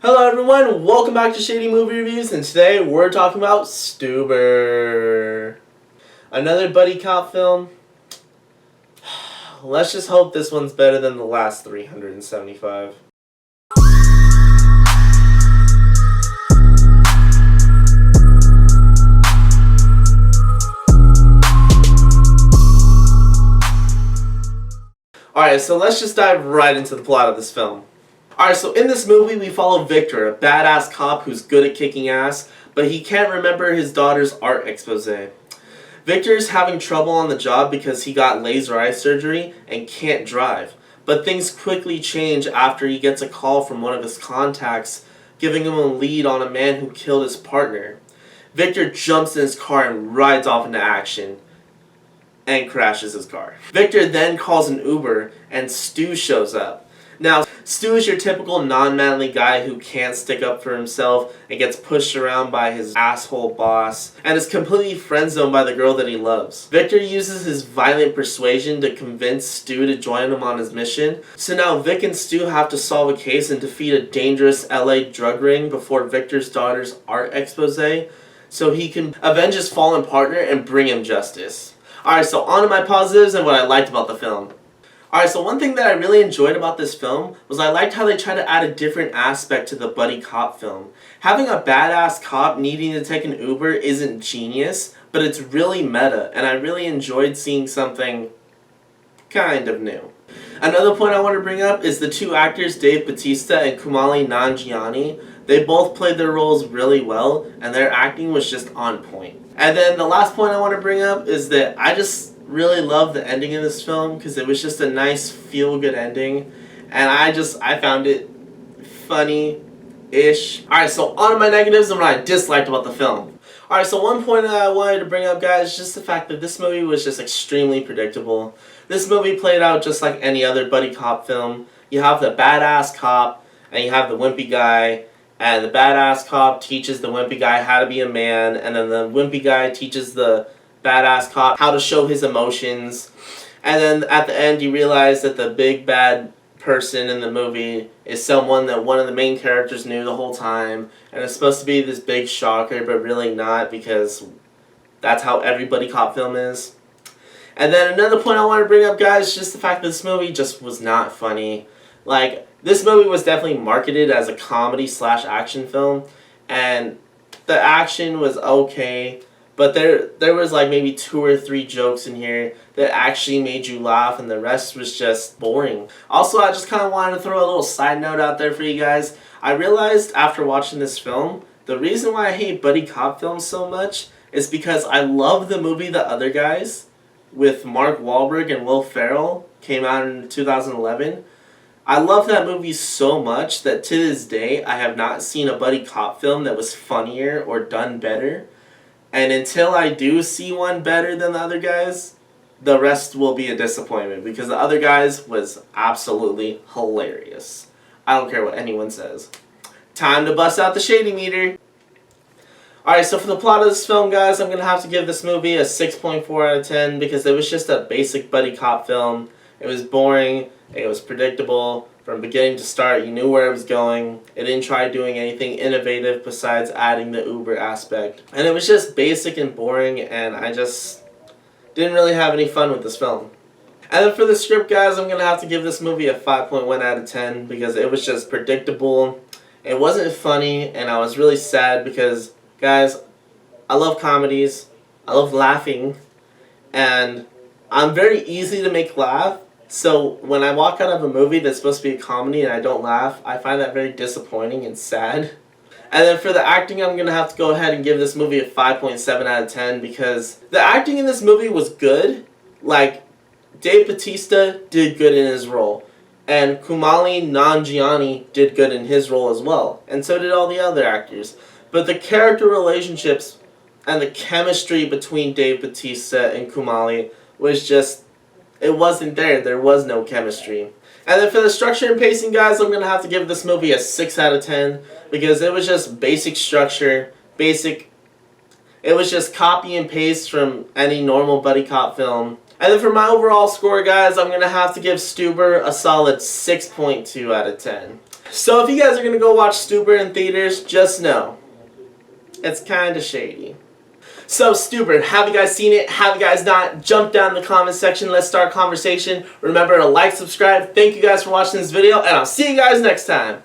Hello everyone, welcome back to Shady Movie Reviews, and today we're talking about Stuber. Another buddy cop film. Let's just hope this one's better than the last 375. Alright, so let's just dive right into the plot of this film. Alright, so in this movie we follow Victor, a badass cop who's good at kicking ass, but he can't remember his daughter's art expose. Victor's having trouble on the job because he got laser eye surgery and can't drive, but things quickly change after he gets a call from one of his contacts giving him a lead on a man who killed his partner. Victor jumps in his car and rides off into action and crashes his car. Victor then calls an Uber and Stu shows up. Now, Stu is your typical non-manly guy who can't stick up for himself and gets pushed around by his asshole boss and is completely friend-zoned by the girl that he loves. Victor uses his violent persuasion to convince Stu to join him on his mission. So now Vic and Stu have to solve a case and defeat a dangerous LA drug ring before Victor's daughter's art expose so he can avenge his fallen partner and bring him justice. Alright, so on to my positives and what I liked about the film. Alright, so one thing that I really enjoyed about this film was I liked how they tried to add a different aspect to the buddy cop film. Having a badass cop needing to take an Uber isn't genius, but it's really meta, and I really enjoyed seeing something kind of new. Another point I want to bring up is the two actors, Dave Bautista and Kumali Nanjiani. They both played their roles really well, and their acting was just on point. And then the last point I want to bring up is that I just really love the ending of this film because it was just a nice feel-good ending, and I found it funny-ish. Alright, so on to my negatives and what I disliked about the film. Alright, so one point that I wanted to bring up, guys, is just the fact that this movie was just extremely predictable. This movie played out just like any other buddy cop film. You have the badass cop, and you have the wimpy guy, and the badass cop teaches the wimpy guy how to be a man, and then the wimpy guy teaches the badass cop how to show his emotions. And then at the end you realize that the big bad person in the movie is someone that one of the main characters knew the whole time, and it's supposed to be this big shocker, but really not, because that's how every buddy cop film is. And then another point I want to bring up, guys, is just the fact that this movie just was not funny. Like, this movie was definitely marketed as a comedy/action film, and the action was okay, but there was like maybe 2 or 3 jokes in here that actually made you laugh, and the rest was just boring. Also, I just kind of wanted to throw a little side note out there for you guys. I realized after watching this film, the reason why I hate buddy cop films so much is because I love the movie The Other Guys with Mark Wahlberg and Will Ferrell, came out in 2011. I love that movie so much that to this day I have not seen a buddy cop film that was funnier or done better. And until I do see one better than The Other Guys, the rest will be a disappointment, because The Other Guys was absolutely hilarious. I don't care what anyone says. Time to bust out the shady meter. Alright, so for the plot of this film, guys, I'm going to have to give this movie a 6.4 out of 10 because it was just a basic buddy cop film. It was boring. It was predictable from beginning to start. You knew where it was going. It didn't try doing anything innovative besides adding the Uber aspect. And it was just basic and boring, and I just didn't really have any fun with this film. And then for the script, guys, I'm going to have to give this movie a 5.1 out of 10 because it was just predictable. It wasn't funny, and I was really sad because, guys, I love comedies. I love laughing, and I'm very easy to make laugh. So when I walk out of a movie that's supposed to be a comedy and I don't laugh, I find that very disappointing and sad. And then for the acting, I'm going to have to go ahead and give this movie a 5.7 out of 10 because the acting in this movie was good. Like, Dave Bautista did good in his role, and Kumali Nanjiani did good in his role as well, and so did all the other actors. But the character relationships and the chemistry between Dave Bautista and Kumali was just, it wasn't there. There was no chemistry. And then for the structure and pacing, guys, I'm going to have to give this movie a 6 out of 10 because it was just basic structure, it was just copy and paste from any normal buddy cop film. And then for my overall score, guys, I'm going to have to give Stuber a solid 6.2 out of 10. So if you guys are going to go watch Stuber in theaters, just know, it's kind of shady. So Stuber, have you guys seen it? Have you guys not? Jump down in the comment section. Let's start a conversation. Remember to like, subscribe. Thank you guys for watching this video, and I'll see you guys next time.